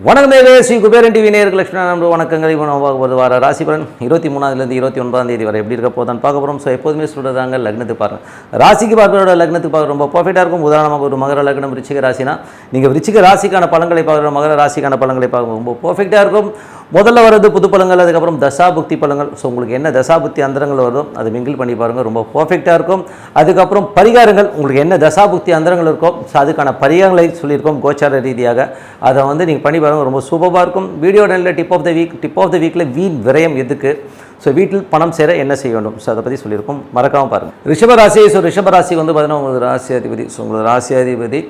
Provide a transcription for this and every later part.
வணக்கம் ஸ்ரீ குபேரன் டிவி நேயர்கள் லட்சுமணன் வணக்கங்கள். இப்போ வார ராசிபலன் 23 to 29 வரை எப்படி இருக்க போதான் பார்க்க போகிறோம். ஸோ எப்போதுமே சொல்கிறதாங்க லக்னத்துக்கு பாருங்கள், ராசிக்கு பார்க்குறோட லக்னத்துக்கு பார்க்க ரொம்ப பர்ஃபெக்டாக இருக்கும். உதாரணமாக ஒரு மகர லக்னம் விருச்சிக ராசினா நீங்கள் விருச்சிக ராசிக்கான பலன்களை பார்க்குற மகர ராசிக்கான பலன்களை பார்க்க ரொம்ப பர்ஃபெக்டாக இருக்கும். முதல்ல வரது புது பலங்கள், அதுக்கப்புறம் தசாபுக்தி பலங்கள். ஸோ உங்களுக்கு என்ன தசாபுக்தி அந்தரங்கள் வருதோ அதை மிங்கிள் பண்ணி பாருங்கள், ரொம்ப பர்ஃபெக்டாக இருக்கும். அதுக்கப்புறம் பரிகாரங்கள், உங்களுக்கு என்ன தசாபுக்தி அந்தரங்கள் இருக்கோ ஸோ அதுக்கான பரிகாரங்களை சொல்லியிருக்கோம் கோச்சார ரீதியாக. அதை வந்து நீங்கள் பண்ணி பாருங்கள், ரொம்ப சூப்பராக இருக்கும். வீடியோ நல்ல டிப் ஆஃப் த வீக்கில் வீண் விரயம் எதுக்கு, ஸோ வீட்டில் பணம் சேர என்ன செய்ய வேண்டும், ஸோ அதை பற்றி சொல்லியிருக்கோம், மறக்காமல் பாருங்கள். ரிஷபராசி. ஸோ ரிஷபராசி வந்து பார்த்தீங்கன்னா உங்களுக்கு ராசியாதிபதி. ஸோ உங்களுக்கு ராசியாதிபதி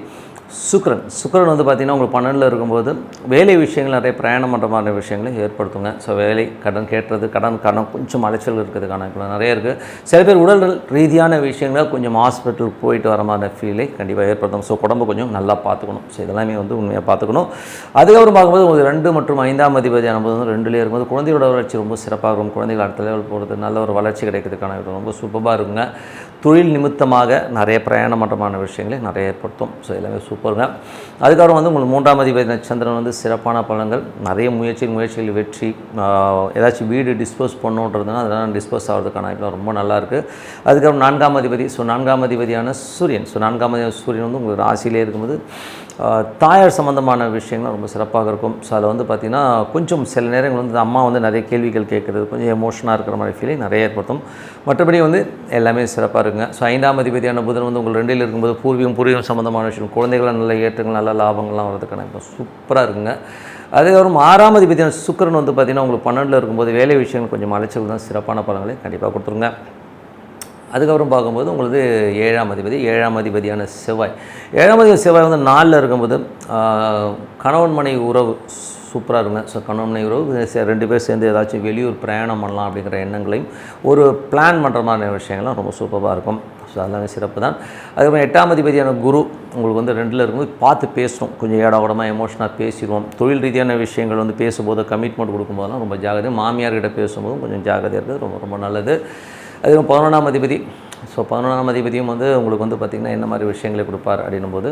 சுக்கிரன் வந்து பார்த்திங்கன்னா உங்களுக்கு 12 இருக்கும்போது வேலை விஷயங்கள் நிறைய பிரயாணம் பண்ணுற மாதிரி விஷயங்களை ஏற்படுத்துங்க. ஸோ வேலை கடன் கேட்டுறது, கடன் கொஞ்சம் அலைச்சல் இருக்கிறதுக்கான இப்போ நிறைய இருக்குது. சில பேர் உடல் ரீதியான விஷயங்களை கொஞ்சம் ஹாஸ்பிட்டலுக்கு போயிட்டு வர மாதிரி ஃபீலை கண்டிப்பாக ஏற்படுத்தும். ஸோ உடம்பு கொஞ்சம் நல்லா பார்த்துக்கணும். ஸோ இதெல்லாமே வந்து உண்மையாக பார்த்துக்கணும். அதுக்கப்புறம் பார்க்கும்போது உங்களுக்கு 2 மற்றும் 5ஆம் அதிபதி அனுபவம் வந்து 2லேயே இருக்கும்போது குழந்தையோட வளர்ச்சி ரொம்ப சிறப்பாக இருக்கும். குழந்தைகள் அடுத்த லெவல் போகிறது நல்ல ஒரு வளர்ச்சி கிடைக்கிறதுக்கான ரொம்ப சூப்பராக இருக்குங்க. தொழில் நிமித்தமாக நிறைய பிரயாணம் பண்ணுறமான விஷயங்களை நிறைய ஏற்படுத்தும். ஸோ எல்லாமே சூப்பருங்க. அதுக்கப்புறம் வந்து உங்களுக்கு 3ஆம் அதிபதி சந்திரன் வந்து சிறப்பான பலன்கள், நிறைய முயற்சிகள் வெற்றி. ஏதாச்சும் வீடு டிஸ்போஸ் பண்ணுன்றதுனா அதெல்லாம் டிஸ்போஸ் ஆகிறதுக்கான இப்போ ரொம்ப நல்லாயிருக்கு. அதுக்கப்புறம் 4ஆம் அதிபதி. ஸோ 4ஆம் அதிபதியான சூரியன். ஸோ 4ஆம் அதிபதி சூரியன் வந்து உங்களுக்கு ராசியிலே இருக்கும்போது தாயார் சம்மந்தமான விஷயங்கள் ரொம்ப சிறப்பாக இருக்கும். ஸோ அதில் வந்து பார்த்திங்கன்னா கொஞ்சம் சில நேரங்கள் வந்து அம்மா வந்து நிறைய கேள்விகள் கேட்குறது, கொஞ்சம் எமோஷனாக இருக்கிற மாதிரி ஃபீலிங் நிறைய ஏற்படுத்தும். மற்றபடி வந்து எல்லாமே சிறப்பாக இருக்குங்க. ஸோ 5ஆம் அதிபதியான புதன் வந்து உங்களுக்கு 2ல் இருக்கும்போது பூர்வீகம் சம்மந்தமான விஷயம், குழந்தைகளால் நல்ல ஏற்றங்கள், நல்ல லாபங்கள்லாம் வரதுக்கான இப்போ சூப்பராக இருக்குங்க. அதுக்கப்புறம் 6ஆம் அதிபதியான சுக்கிரன் வந்து பார்த்திங்கன்னா உங்களுக்கு 12 இருக்கும்போது வேலை விஷயங்கள் கொஞ்சம் அலைச்சல் தான், சிறப்பான பலன்களை கண்டிப்பாக கொடுத்துருங்க. அதுக்கப்புறம் பார்க்கும்போது உங்களுக்கு 7ஆம் அதிபதியான செவ்வாய். 7ஆம் அதிபதி செவ்வாய் வந்து 4ல் இருக்கும்போது கணவன் மனைவி உறவு சூப்பராக இருங்க. ஸோ கணவன் மனைவி உறவு 2 பேர் சேர்ந்து ஏதாச்சும் வெளியூர் பிரயாணம் பண்ணலாம் அப்படிங்கிற எண்ணங்களையும் ஒரு பிளான் பண்ணுற மாதிரி விஷயங்கள்லாம் ரொம்ப சூப்பராக இருக்கும். ஸோ அதெல்லாமே சிறப்பு தான். அதுக்கப்புறம் 8ஆம் அதிபதியான குரு உங்களுக்கு வந்து 2ல் இருக்கும்போது பார்த்து பேசணும், கொஞ்சம் ஏடாவிடமாக எமோஷனாக பேசிடுவோம். தொழில் ரீதியான விஷயங்கள் வந்து பேசும்போது கமிட்மெண்ட் கொடுக்கும்போதெல்லாம் ரொம்ப ஜாகிரதை, மாமியார்கிட்ட பேசும்போதும் கொஞ்சம் ஜாகிரதையாக இருக்குது, ரொம்ப ரொம்ப நல்லது. அதுவும் 11ஆம் அதிபதி. ஸோ 11ஆம் அதிபதியும் வந்து உங்களுக்கு வந்து பார்த்திங்கன்னா என்ன மாதிரி விஷயங்களை கொடுப்பார் அப்படின்னும் போது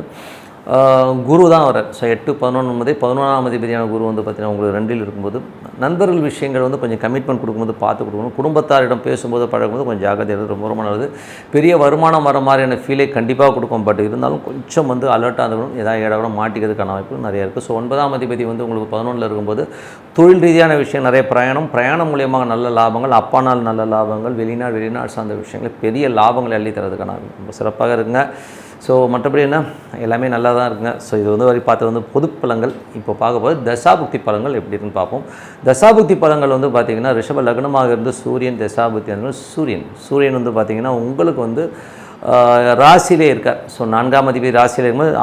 குரு தான் வரார். ஸோ 8, 11 11ஆம் அதிபதியான குரு வந்து பார்த்திங்கன்னா உங்களுக்கு 2ல் இருக்கும்போது நண்பர்கள் விஷயங்கள் வந்து கொஞ்சம் கமிட்மெண்ட் கொடுக்கும்போது பார்த்து கொடுக்கணும். குடும்பத்தாரிடம் பேசும்போது பழகும்போது கொஞ்சம் ஜாகிரதை, ரொம்ப ரொம்ப நல்லது. பெரிய வருமானம் வர மாதிரியான ஃபீலை கண்டிப்பாக கொடுக்கும். பட் இருந்தாலும் கொஞ்சம் வந்து அலர்ட்டாக இருக்கணும், ஏதாவது இடம் கூட மாட்டிக்கிறதுக்கான வாய்ப்பு நிறைய இருக்குது. ஸோ 9ஆம் அதிபதி வந்து உங்களுக்கு 11ல் இருக்கும்போது தொழில் ரீதியான விஷயம், நிறைய பிரயாணம் மூலியமாக நல்ல லாபங்கள், அப்பானால் நல்ல லாபங்கள், வெளிநாடு சார்ந்த விஷயங்கள் பெரிய லாபங்களை அள்ளி தரதுக்கான ரொம்ப சிறப்பாக இருக்குங்க. ஸோ மற்றபடி என்ன எல்லாமே நல்லா தான் இருக்குங்க. ஸோ இது வந்து வரை பார்த்து வந்து பொது பலன்கள். இப்போ பார்க்க போது தசாபுக்தி பலன்கள் எப்படி இருக்குன்னு பார்ப்போம். தசாபுக்தி பலன்கள் வந்து பார்த்திங்கன்னா ரிஷப லக்னமாக இருந்து சூரியன் தசாபுக்தி வந்து சூரியன் வந்து பார்த்திங்கன்னா உங்களுக்கு வந்து ராசியிலே இருக்கார். ஸோ 4ஆம் அதிபதி ராசியில் இருக்கும்போது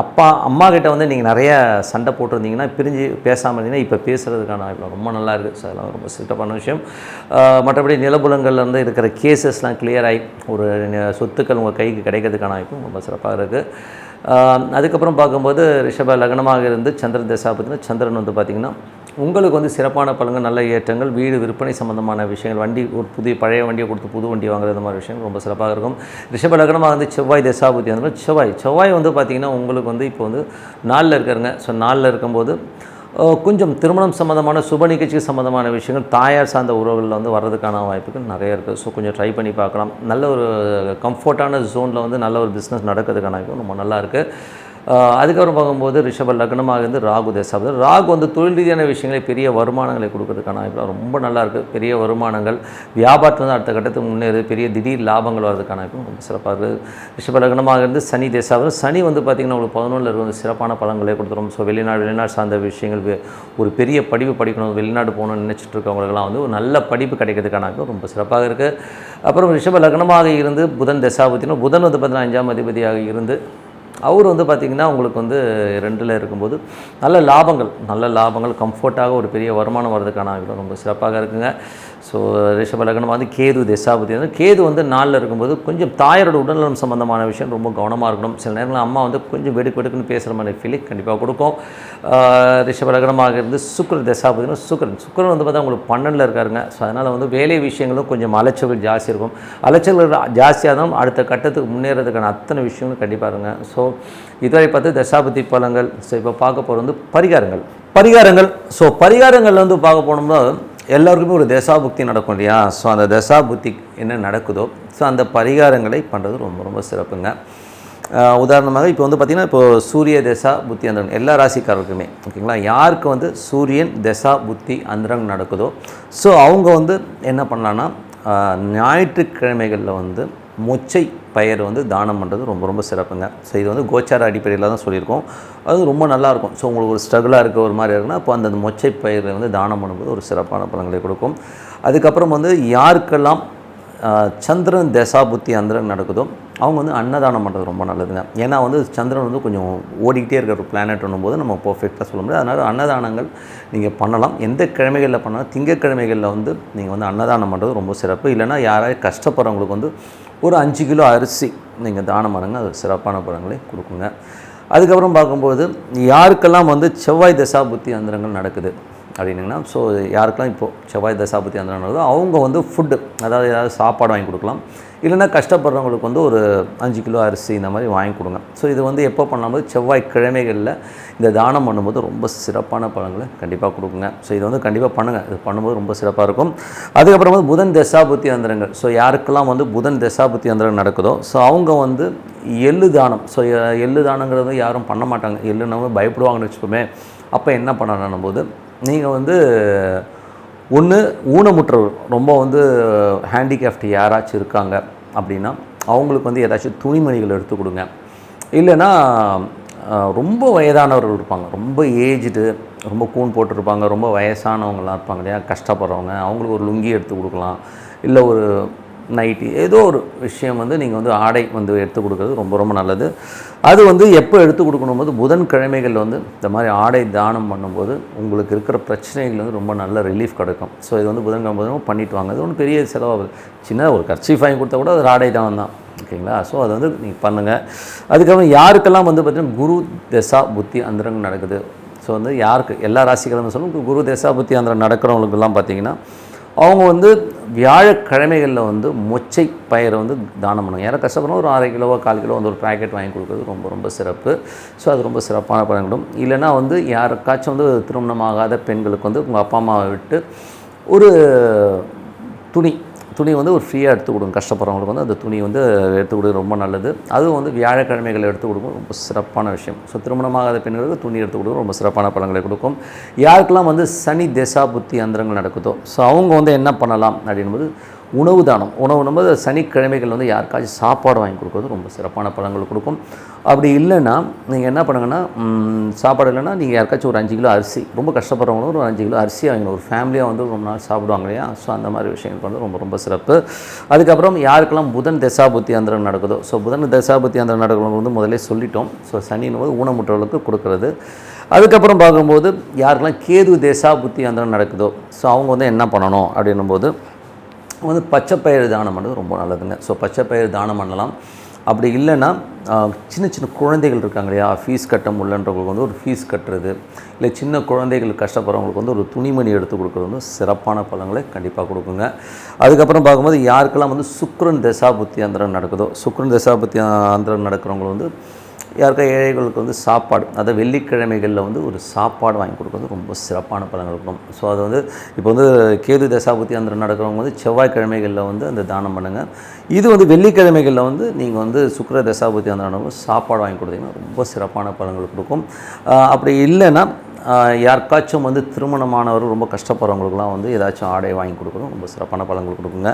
அம்மா கிட்ட வந்து நீங்கள் நிறைய சண்டை போட்டிருந்தீங்கன்னா, பிரிஞ்சு பேசாமல் இருந்தீங்கன்னா இப்போ பேசுகிறதுக்கான வாய்ப்பு ரொம்ப நல்லா இருக்குது. ஸோ அதெல்லாம் ரொம்ப சிறப்பான விஷயம். மற்றபடி நிலபுலங்களில் வந்து இருக்கிற கேசஸ்லாம் கிளியர் ஆகி ஒரு சொத்துக்கள் உங்கள் கைக்கு கிடைக்கிறதுக்கான வாய்ப்பும் ரொம்ப சிறப்பாக இருக்குது. அதுக்கப்புறம் பார்க்கும்போது ரிஷப லக்னமாக இருந்து சந்திரன் தசாபதினா சந்திரன் வந்து பார்த்திங்கன்னா உங்களுக்கு வந்து சிறப்பான பலன்கள், நல்ல ஏற்றங்கள், வீடு விற்பனை சம்மந்தமான விஷயங்கள், வண்டி ஒரு பழைய வண்டியை கொடுத்து புது வண்டி வாங்குறது மாதிரி விஷயங்கள் ரொம்ப சிறப்பாக இருக்கும். ரிஷப லக்னமாக வந்து செவ்வாய் தசாபதி அந்த மாதிரி செவ்வாய் வந்து பார்த்திங்கன்னா உங்களுக்கு வந்து இப்போ வந்து 4ல் இருக்காருங்க. ஸோ 4ல் இருக்கும்போது கொஞ்சம் திருமணம் சம்மந்தமான சுப நிகழ்ச்சி சம்மந்தமான விஷயங்கள், தாயார் சார்ந்த உறவுகளில் வந்து வர்றதுக்கான வாய்ப்புகள் நிறைய இருக்குது. ஸோ கொஞ்சம் ட்ரை பண்ணி பார்க்கலாம். நல்ல ஒரு கம்ஃபர்ட்டான ஜோனில் வந்து நல்ல ஒரு பிஸ்னஸ் நடக்கிறதுக்கான வாய்ப்பு ரொம்ப நல்லா இருக்குது. அதுக்கப்புறம் பார்க்கும்போது ரிஷப லக்னமாக இருந்து ராகு தசாபதி. ராகு வந்து தொழில் ரீதியான விஷயங்களை பெரிய வருமானங்களை கொடுக்கறதுக்கான வாய்ப்பு ரொம்ப நல்லாயிருக்கு. பெரிய வருமானங்கள், வியாபாரத்தில் வந்து அடுத்த கட்டத்துக்கு முன்னேறு, பெரிய திடீர் லாபங்கள் வர்றதுக்கான வாய்ப்பு ரொம்ப சிறப்பாக இருக்குது. ரிஷப லக்னமாக இருந்து சனி தசாபதி. சனி வந்து பார்த்திங்கன்னா உங்களுக்கு 11ல் இருக்கிற சிறப்பான பலன்களை கொடுத்துரும். ஸோ வெளிநாடு சார்ந்த விஷயங்கள், ஒரு பெரிய படிப்பு படிக்கணும், வெளிநாடு போகணும்னு நினச்சிட்டு இருக்கவங்களுக்கெல்லாம் வந்து ஒரு நல்ல படிப்பு கிடைக்கிறதுக்கான வாய்ப்பு ரொம்ப சிறப்பாக இருக்குது. அப்புறம் ரிஷப லக்னமாக இருந்து புதன் தசாபதினா புதன் வந்து பார்த்திங்கன்னா 5ஆம் அதிபதியாக இருந்து அவர் வந்து பார்த்திங்கன்னா உங்களுக்கு வந்து 2ல் இருக்கும்போது நல்ல லாபங்கள், கம்ஃபர்ட்டாக ஒரு பெரிய வருமானம் வர்றதுக்கான ரொம்ப சிறப்பாக இருக்குங்க. ஸோ ரிஷப லக்னம் வந்து கேது தசாபுத்தி வந்து கேது வந்து 4ல் இருக்கும்போது கொஞ்சம் தாயாரோட உடல்நலம் சம்மந்தமான விஷயம் ரொம்ப கவனமாக இருக்கணும். சில நேரங்களில் அம்மா வந்து கொஞ்சம் வெடுக்கு வெடுக்குன்னு பேசுகிற மாதிரி ஃபீலிங் கண்டிப்பாக கொடுக்கும். ரிஷப லக்னமாக இருந்து சுக்கிர தசாபுத்தினா சுக்கிரன் வந்து பார்த்தா உங்களுக்கு 12ல் இருக்காருங்க. ஸோ அதனால் வந்து வேலை விஷயங்களும் கொஞ்சம் அலைச்சல்கள் ஜாஸ்தி இருக்கும். அலைச்சல்கள் ஜாஸ்தியாக இருந்தாலும் அடுத்த கட்டத்துக்கு முன்னேறதுக்கான அத்தனை விஷயங்களும் கண்டிப்பாக இருங்க. ஸோ இதுவரை பார்த்து தசாபுத்தி பலங்கள். ஸோ இப்போ பார்க்க போகிறது வந்து பரிகாரங்கள். ஸோ பரிகாரங்கள் வந்து பார்க்க போனோம்னா எல்லாருக்குமே ஒரு தசாபுக்தி நடக்கும் இல்லையா? ஸோ அந்த தசாபுத்தி என்ன நடக்குதோ ஸோ அந்த பரிகாரங்களை பண்ணுறது ரொம்ப ரொம்ப சிறப்புங்க. உதாரணமாக இப்போ வந்து பார்த்திங்கன்னா இப்போது சூரிய தசா புத்தி அந்தரங்க எல்லா ராசிக்காரருக்குமே ஓகேங்களா, யாருக்கு வந்து சூரியன் தசா புத்தி அந்தரங்க நடக்குதோ ஸோ அவங்க வந்து என்ன பண்ணலான்னா ஞாயிற்றுக்கிழமைகளில் வந்து மொச்சை பயிர் வந்து தானம் பண்ணுறது ரொம்ப ரொம்ப சிறப்புங்க. ஸோ இது வந்து கோச்சார அடிப்படையில் தான் சொல்லியிருக்கோம். அது ரொம்ப நல்லாயிருக்கும். ஸோ உங்களுக்கு ஒரு ஸ்ட்ரகிளாக இருக்க ஒரு மாதிரி இருக்குன்னா அப்போ அந்த மொச்சை பயிரை வந்து தானம் பண்ணும்போது ஒரு சிறப்பான பலன்களை கொடுக்கும். அதுக்கப்புறம் வந்து யாருக்கெல்லாம் சந்திரன் தசாபுத்தி அந்தரங்க நடக்குதோ அவங்க வந்து அன்னதானம் பண்ணுறது ரொம்ப நல்லதுங்க. ஏன்னா வந்து சந்திரன் வந்து கொஞ்சம் ஓடிக்கிட்டே இருக்கிற ஒரு பிளானட் போது நம்ம பர்ஃபெக்டாக சொல்ல முடியாது. அதனால் அன்னதானங்கள் நீங்கள் பண்ணலாம். எந்த கிழமைகளில் பண்ணாலும் திங்கக்கிழமைகளில் வந்து நீங்கள் வந்து அன்னதானம் பண்ணுறது ரொம்ப சிறப்பு. இல்லைனா யாராவது கஷ்டப்படுறவங்களுக்கு வந்து ஒரு 5 கிலோ அரிசி நீங்கள் தானம் பண்ணுங்க, அது சிறப்பான பலன்களை கொடுக்குங்க. அதுக்கப்புறம் பார்க்கும்போது யாருக்கெல்லாம் வந்து செவ்வாய் தசாபுத்தி அந்தரங்கள் நடக்குது அப்படின்னிங்கன்னா ஸோ யாருக்கெல்லாம் இப்போது செவ்வாய் தசாபுத்தி அந்தரங்கள் நடக்குதோ அவங்க வந்து ஃபுட்டு அதாவது ஏதாவது சாப்பாடு வாங்கி கொடுக்கலாம். இல்லைனா கஷ்டப்படுறவங்களுக்கு வந்து ஒரு 5 கிலோ அரிசி இந்த மாதிரி வாங்கி கொடுங்க. ஸோ இது வந்து எப்போ பண்ணும்போது செவ்வாய்க்கிழமைகளில் இந்த தானம் பண்ணும்போது ரொம்ப சிறப்பான பலன்களை கண்டிப்பாக கொடுக்குங்க. ஸோ இது வந்து கண்டிப்பாக பண்ணுங்கள். இது பண்ணும்போது ரொம்ப சிறப்பாக இருக்கும். அதுக்கப்புறம் வந்து புதன் தசாபுத்தி அந்தரங்கள். ஸோ யாருக்கெல்லாம் வந்து புதன் தசாபுத்தி அந்தரங்கள் நடக்குதோ ஸோ அவங்க வந்து எள்ளு தானம். ஸோ எள்ளு தானங்கிறது யாரும் பண்ண மாட்டாங்க. எள்ளுனாலும் பயப்படுவாங்கன்னு வச்சுக்கோமே. அப்போ என்ன பண்ணணும் போது நீங்கள் வந்து ஒன்று ஊனமுற்றவர் ரொம்ப வந்து ஹேண்டிகேப்ட் யாராச்சும் இருக்காங்க அப்படின்னா அவங்களுக்கு வந்து ஏதாச்சும் துணிமணிகள் எடுத்து கொடுங்க. இல்லைன்னா ரொம்ப வயதானவர்கள் இருப்பாங்க, ரொம்ப ஏஜ்டு, ரொம்ப கூன் போட்டிருப்பாங்க, ரொம்ப வயசானவங்களாம் இருப்பாங்க இல்லையா, கஷ்டப்படுறவங்க, அவங்களுக்கு ஒரு லுங்கி எடுத்து கொடுக்கலாம். இல்லை ஒரு நைட்டி ஏதோ ஒரு விஷயம் வந்து நீங்கள் வந்து ஆடை வந்து எடுத்து கொடுக்குறது ரொம்ப ரொம்ப நல்லது. அது வந்து எப்போ எடுத்து கொடுக்கணும்போது புதன்கிழமைகள் வந்து இந்த மாதிரி ஆடை தானம் பண்ணும்போது உங்களுக்கு இருக்கிற பிரச்சனைகள் வந்து ரொம்ப நல்ல ரிலீஃப் கிடைக்கும். ஸோ இது வந்து புதன்கிழமை பண்ணிட்டு வாங்க. இது ஒன்றும் பெரிய செலவாகுது. சின்ன ஒரு கர்ச்சீஃப் வாங்கி கொடுத்தா கூட அது ஆடை தானம் தான் ஓகேங்களா. ஸோ அது வந்து நீங்கள் பண்ணுங்கள். அதுக்கப்புறம் யாருக்கெல்லாம் வந்து பார்த்திங்கன்னா குரு தசா புத்தி அந்தரங்க நடக்குது ஸோ வந்து யாருக்கு எல்லா ராசிகளும் சொல்லும் குரு தசா புத்தி அந்தரங்க நடக்கிறவங்களுக்கெல்லாம் பார்த்திங்கன்னா அவங்க வந்து வியாழக்கிழமைகளில் வந்து மொச்சை பயிரை வந்து தானம் பண்ணுவாங்க. யாரும் கஷ்டப்படுறோம் ஒரு 1/2 கிலோவோ 1/4 கிலோ வந்து ஒரு பேக்கெட் வாங்கி கொடுக்குறது ரொம்ப ரொம்ப சிறப்பு. ஸோ அது ரொம்ப சிறப்பான பலன்களும். இல்லைனா வந்து யாருக்காச்சும் வந்து திருமணமாகாத பெண்களுக்கு வந்து உங்கள் அப்பா அம்மாவை விட்டு ஒரு துணி வந்து ஒரு ஃப்ரீயாக எடுத்து கொடுங்க. கஷ்டப்படுறவங்களுக்கு வந்து அந்த துணி வந்து எடுத்து கொடுக்க ரொம்ப நல்லது. அதுவும் வந்து வியாழக்கிழமைகள் எடுத்து கொடுக்கும் ரொம்ப சிறப்பான விஷயம். ஸோ திருமணமாகாத பெண்களுக்கு துணி எடுத்து கொடுக்கும் ரொம்ப சிறப்பான பலன்களை கொடுக்கும். யாருக்கெல்லாம் வந்து சனி தசா புத்தி அந்தரங்கள் நடக்குதோ ஸோ அவங்க வந்து என்ன பண்ணலாம் அப்படின்போது உணவு தானம். உணவுனும்போது சனிக்கிழமைகள் வந்து யாருக்காச்சும் சாப்பாடு வாங்கி கொடுக்குறது ரொம்ப சிறப்பான பலன்கள் கொடுக்கும். அப்படி இல்லைன்னா நீங்கள் என்ன பண்ணுங்கன்னா சாப்பாடு இல்லைன்னா நீங்கள் யாருக்காச்சும் ஒரு 5 கிலோ அரிசி, ரொம்ப கஷ்டப்படுறவங்களும் ஒரு 5 கிலோ அரிசி வாங்கணும். ஒரு ஃபேமிலியாக வந்து ரொம்ப நாள் சாப்பிடுவாங்க இல்லையா. ஸோ அந்த மாதிரி விஷயங்கள் வந்து ரொம்ப ரொம்ப சிறப்பு. அதுக்கப்புறம் யாருக்கெல்லாம் புதன் தசாபுத்தி அந்தரம் நடக்குதோ ஸோ புதன் தசாபுத்தி அந்தரம் நடக்கிறவங்க வந்து முதலே சொல்லிட்டோம். ஸோ சனின்னு போது ஊனமுற்றவர்களுக்கு கொடுக்குறது. அதுக்கப்புறம் பார்க்கும்போது யாருக்கெல்லாம் கேது தசாபுத்தி அந்தரம் நடக்குதோ ஸோ அவங்க வந்து என்ன பண்ணணும் அப்படின்னும்போது வந்து பச்சைப்பயிறு தானம் பண்ணுறது ரொம்ப நல்லதுங்க. ஸோ பச்சைப்பயிறு தானம் பண்ணலாம். அப்படி இல்லைன்னா சின்ன சின்ன குழந்தைகள் இருக்காங்க இல்லையா, ஃபீஸ் கட்ட முடியலன்றவங்களுக்கு வந்து ஒரு ஃபீஸ் கட்டுறது, இல்லை சின்ன குழந்தைகள் கஷ்டப்படுறவங்களுக்கு வந்து ஒரு துணிமணி எடுத்து கொடுக்குறது வந்து சிறப்பான பலன்களை கண்டிப்பாக கொடுக்குங்க. அதுக்கப்புறம் பார்க்கும்போது யாருக்கெல்லாம் வந்து சுக்கிரன் தசாபுத்தி அந்தரம் நடக்குதோ சுக்கிரன் தசாபுத்தி அந்தரம் நடக்கிறவங்க வந்து யாருக்கா ஏழைகளுக்கு வந்து சாப்பாடு, அதை வெள்ளிக்கிழமைகளில் வந்து ஒரு சாப்பாடு வாங்கி கொடுக்குறது ரொம்ப சிறப்பான பலன்கள் இருக்கும். ஸோ அது வந்து இப்போ வந்து கேது தசாபுத்தி அந்தரம் நடக்கிறவங்க வந்து செவ்வாய்க்கிழமைகளில் வந்து அந்த தானம் பண்ணுங்கள். இது வந்து வெள்ளிக்கிழமைகளில் வந்து நீங்கள் வந்து சுக்கிர தசாபுத்தி அந்தரம் சாப்பாடு வாங்கி கொடுத்தீங்கன்னா ரொம்ப சிறப்பான பலன்கள் கொடுக்கும். அப்படி இல்லைன்னா யாருக்காச்சும் வந்து திருமணமானவர் ரொம்ப கஷ்டப்படுறவங்களுக்குலாம் வந்து ஏதாச்சும் ஆடை வாங்கி கொடுக்கணும் ரொம்ப சிறப்பான பலன்கள் கொடுக்குங்க.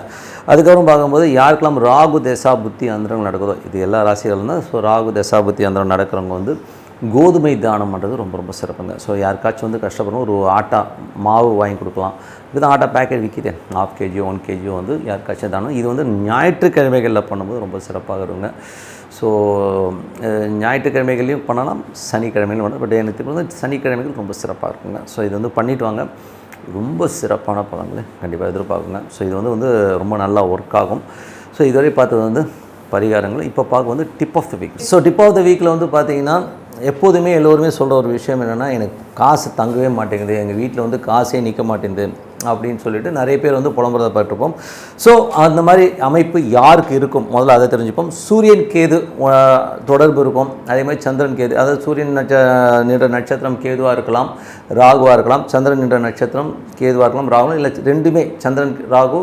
அதுக்கப்புறம் பார்க்கும்போது யாருக்கெல்லாம் ராகு தசாபுத்தி அந்தரம் நடக்குதோ இது எல்லா ராசிகளும் தான். ஸோ ராகு தசாபுத்தி அந்தரம் நடக்கிறவங்க வந்து கோதுமை தானம் பண்ணுறது ரொம்ப ரொம்ப சிறப்புங்க. ஸோ யாருக்காச்சும் வந்து கஷ்டப்படணும் ஒரு ஆட்டா மாவு வாங்கி கொடுக்கலாம். இதுதான் ஆட்டா பேக்கெட் விற்கிது 1/2 kg 1 kg வந்து யாருக்காச்சும் தானம். இது வந்து ஞாயிற்றுக்கிழமைகளில் பண்ணும்போது ரொம்ப சிறப்பாக இருக்குங்க. ஸோ ஞாயிற்றுக்கிழமைகளையும் பண்ணலாம், சனிக்கிழமையிலும் பண்ணலாம். பட் எனக்கு வந்து சனிக்கிழமைகள் ரொம்ப சிறப்பாக இருக்குங்க. ஸோ இது வந்து பண்ணிவிட்டு வாங்க. ரொம்ப சிறப்பான பலன்களை கண்டிப்பாக எதிர்பார்க்குங்க. ஸோ இது வந்து ரொம்ப நல்லா ஒர்க் ஆகும். ஸோ இதுவரை பார்த்தது வந்து பரிகாரங்கள். இப்போ பார்க்க வந்து tip of the week. So tip of the வீக்கில் வந்து பார்த்திங்கன்னா எப்போதுமே எல்லோருமே சொல்கிற ஒரு விஷயம் என்னென்னா, எனக்கு காசு தங்கவே மாட்டேங்குது, எங்கள் வீட்டில் வந்து காசே நிற்க மாட்டேங்குது அப்படின்னு சொல்லிட்டு நிறைய பேர் வந்து புலம்புறதை பட்டிருப்போம். ஸோ அந்த மாதிரி அமைப்பு யாருக்கு இருக்கும் முதல்ல அதை தெரிஞ்சுப்போம். சூரியன் கேது தொடர்பு இருக்கும். அதே மாதிரி சந்திரன் கேது, அதாவது சூரியன் நின்ற நட்சத்திரம் கேதுவாக இருக்கலாம், ராகுவாக இருக்கலாம். சந்திரன் நின்ற நட்சத்திரம் கேதுவாக இருக்கலாம், ராகு இல்லை ரெண்டுமே, சந்திரன் ராகு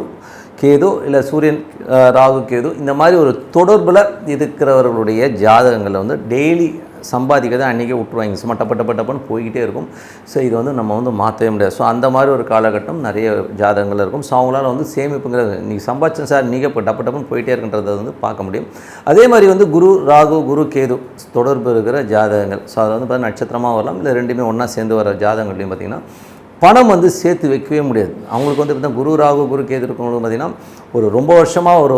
கேது இல்லை சூரியன் ராகு கேது, இந்த மாதிரி ஒரு தொடர்பில் இருக்கிறவர்களுடைய ஜாதகங்களில் வந்து டெய்லி சம்பாதிக்கிறத அன்றைக்கே விட்டுருவாங்க. சும்மா டப்பன்னு போய்கிட்டே இருக்கும். ஸோ இது வந்து நம்ம வந்து மாற்றவே முடியாது. ஸோ அந்த மாதிரி ஒரு காலகட்டம் நிறைய ஜாதகங்கள் இருக்கும். ஸோ அவங்களால வந்து சேமிப்புங்கிறது நீங்கள் சம்பாதிச்சேன் சார் நீங்கள் இப்போ டப்புன்னு போயிட்டே இருக்கின்றதை வந்து பார்க்க முடியும். அதே மாதிரி வந்து குரு ராகு குரு கேது தொடர்பு இருக்கிற ஜாதகங்கள், ஸோ அதை வந்து பார்த்தீங்கன்னா நட்சத்திரமாக வரலாம், இல்லை ரெண்டுமே ஒன்றா சேர்ந்து வர ஜாதகங்கள்லையும் பார்த்திங்கன்னா பணம் வந்து சேர்த்து வைக்கவே முடியாது. அவங்களுக்கு வந்து பார்த்தீங்கன்னா குரு ராகு குரு கேது இருக்கவங்களுக்கு பார்த்திங்கன்னா ஒரு ரொம்ப வருஷமாக ஒரு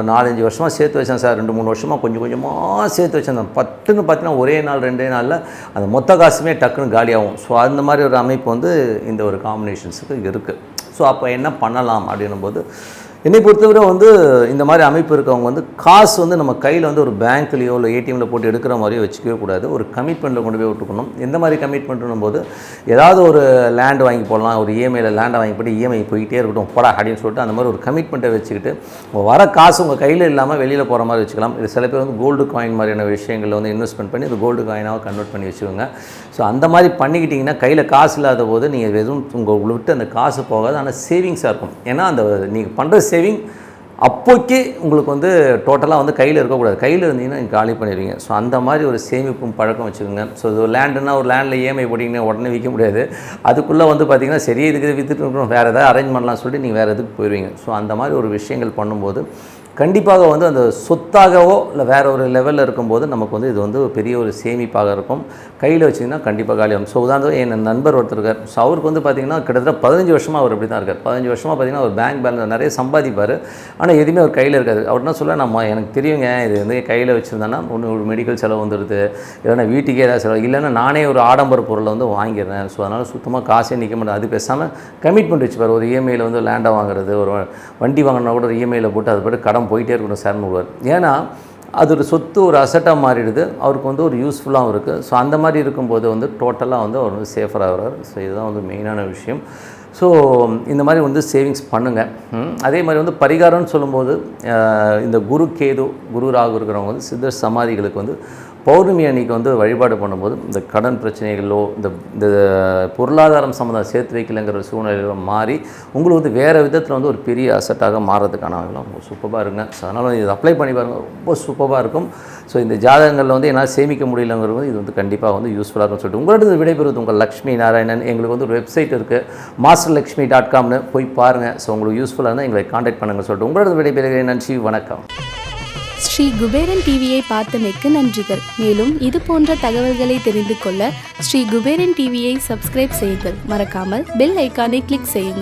4-5 வருஷமாக சேர்த்து வச்சேன் சார், 2-3 வருஷமாக கொஞ்சம் கொஞ்சமாக சேர்த்து வச்சேன், பட்டுன்னு பார்த்தீங்கன்னா ஒரே நாள் 2 நாளில் அந்த மொத்த காசுமே டக்குன்னு காலியாகும். ஸோ அந்த மாதிரி ஒரு அமைப்பு வந்து இந்த ஒரு காம்பினேஷன்ஸுக்கு இருக்குது. ஸோ அப்போ என்ன பண்ணலாம் அப்படின்னும்போது, என்னை பொறுத்தவரை வந்து இந்த மாதிரி அமைப்பு இருக்கவங்க வந்து காசு வந்து நம்ம கையில் வந்து ஒரு பேங்க்லேயோ இல்லை ஏடிஎம்மில் போட்டு எடுக்கிற மாதிரியோ வச்சுக்கவே கூடாது. ஒரு கமிட்மெண்ட்டில் கொண்டு போய் விட்டுக்கணும். எந்த மாதிரி கமிட்மெண்ட்னும் போது, ஏதாவது ஒரு லேண்டு வாங்கி போடலாம், ஒரு இஎம்ஐயில் லேண்டை வாங்கி போட்டு இஎம்ஐ போயிட்டே இருக்கட்டும் போடா அப்படின்னு சொல்லிட்டு அந்த மாதிரி ஒரு கமிட்மெண்ட்டை வச்சுக்கிட்டு வர காசு உங்கள் கையில் இல்லாமல் வெளியில் போகிற மாதிரி வச்சுக்கலாம். இது சில பேர் வந்து கோல்டு காயின் மாதிரியான விஷயங்களில் வந்து இன்வெஸ்ட்மெண்ட் பண்ணி அது கோல்டு காயினாக கன்வெர்ட் பண்ணி வச்சுக்கோங்க. ஸோ அந்த மாதிரி பண்ணிக்கிட்டிங்கன்னா கையில் காசு இல்லாத போது நீங்கள் எதுவும் உங்களை விட்டு அந்த காசு போகாது, ஆனால் சேவிங்ஸாக இருக்கும். ஏன்னா அந்த நீங்கள் பண்ணுற சேவிங் அப்போக்கே உங்களுக்கு வந்து டோட்டலாக வந்து கையில் இருக்கக்கூடாது. கையில் இருந்தீங்கன்னா நீங்கள் காலி பண்ணிடுவீங்க. ஸோ அந்த மாதிரி ஒரு சேமிப்பும் பழக்கம் வச்சுக்கோங்க. ஸோ இது ஒரு லேண்டுன்னா ஒரு லேண்டில் இஎம்ஐ போட்டிங்கன்னா உடனே விற்க முடியாது. அதுக்குள்ளே வந்து பார்த்திங்கன்னா சரி இதுக்கு விற்றுட்டு இருக்கணும், வேறு எதாவது அரேஞ்ச் பண்ணலாம் சொல்லிட்டு நீங்கள் வேறு எதுக்கு போயிடுவீங்க. ஸோ அந்த மாதிரி ஒரு விஷயங்கள் பண்ணும்போது கண்டிப்பாக வந்து அந்த சொத்தாகவோ இல்லை வேறு ஒரு லெவலில் இருக்கும்போது நமக்கு வந்து இது வந்து பெரிய ஒரு சேமிப்பாக இருக்கும். கையில் வச்சிங்கன்னா கண்டிப்பாக காலியாகும். ஸோ உதாரணம் என் நண்பர் ஒருத்தர் இருக்கார். ஸோ அவருக்கு வந்து பார்த்திங்கன்னா கிட்டத்தட்ட 15 வருஷமாக அவர் இப்படி தான் இருக்கார். 15 வருஷமாக பார்த்திங்கன்னா ஒரு பேங்க் பேலன்ஸ் நிறைய சம்பாதிப்பார், ஆனால் எதுவுமே அவர் கையில் இருக்காது. அவர் என்ன சொல்ல, நம்ம எனக்கு தெரியுங்க இது வந்து கையில் வச்சுருந்தேன்னா ஒன்று ஒரு மெடிக்கல் செலவு வந்துடுது, இல்லைன்னா வீட்டுக்கே ஏதாவது செலவு, இல்லைன்னா நானே ஒரு ஆடம்பர பொருளை வந்து வாங்கிடுறேன். ஸோ அதனால் சுத்தமாக காசே நிற்க மாட்டேன். அது பேசாமல் கமிட்மெண்ட் வச்சுப்பார். ஒரு இஎம்ஐயில் வந்து லேண்டை வாங்குறது, ஒரு வண்டி வாங்கினா கூட ஒரு இஎம்ஐயில் போட்டு அது போய்ட்டு கடன் போயிட்டே இருக்கணும் சார்னு வருவார். ஏன்னா அது ஒரு சொத்து, ஒரு அசட்டாக மாறிடுது, அவருக்கு வந்து ஒரு யூஸ்ஃபுல்லாகவும் இருக்குது. ஸோ அந்த மாதிரி இருக்கும்போது வந்து டோட்டலாக வந்து அவர் வந்து சேஃபராக வர்றார். ஸோ இதுதான் வந்து மெயினான விஷயம். ஸோ இந்த மாதிரி வந்து சேவிங்ஸ் பண்ணுங்கள். அதே மாதிரி வந்து பரிகாரம்னு சொல்லும்போது இந்த குரு கேது குரு ராகு இருக்கிறவங்க வந்து சித்தர் சமாதிகளுக்கு வந்து பௌர்ணமி அன்னைக்கு வந்து வழிபாடு பண்ணும்போது இந்த கடன் பிரச்சனைகளோ இந்த பொருளாதாரம் சம்மந்தம் சேர்த்து வைக்கலைங்கிற சூழ்நிலையில மாறி உங்களுக்கு வந்து வேறு விதத்தில் வந்து ஒரு பெரிய அசட்டாக மாறதுக்கான ரொம்ப சூப்பராக இருங்க. ஸோ அதனால் இது அப்ளை பண்ணி பாருங்கள், ரொம்ப சூப்பராக இருக்கும். ஸோ இந்த ஜாதகங்களில் வந்து என்னால் சேமிக்க முடியலங்கிறது இது வந்து கண்டிப்பாக வந்து யூஸ்ஃபுல்லாக இருக்கும்னு சொல்லிட்டு உங்களோட விடைபெறுவது உங்கள் லக்ஷ்மி நாராயணன். எங்களுக்கு வந்து ஒரு வெப்சைட் இருக்குது, masterlakshmi.comனு போய் பாருங்கள். ஸோ உங்களுக்கு யூஸ்ஃபுல்லாக இருந்தால் எங்களை காண்டாக்ட் பண்ணுங்கள் சொல்லிட்டு உங்களோட விடைபெறுகிறேன். நன்றி, வணக்கம். ஸ்ரீ குபேரன் டிவியை பார்த்தமைக்கு நன்றிகள். மேலும் இது போன்ற தகவல்களை தெரிந்து கொள்ள ஸ்ரீ குபேரன் டிவியை சப்ஸ்கிரைப் செய்யுங்கள். மறக்காமல் பெல் ஐக்கானை கிளிக் செய்யுங்கள்.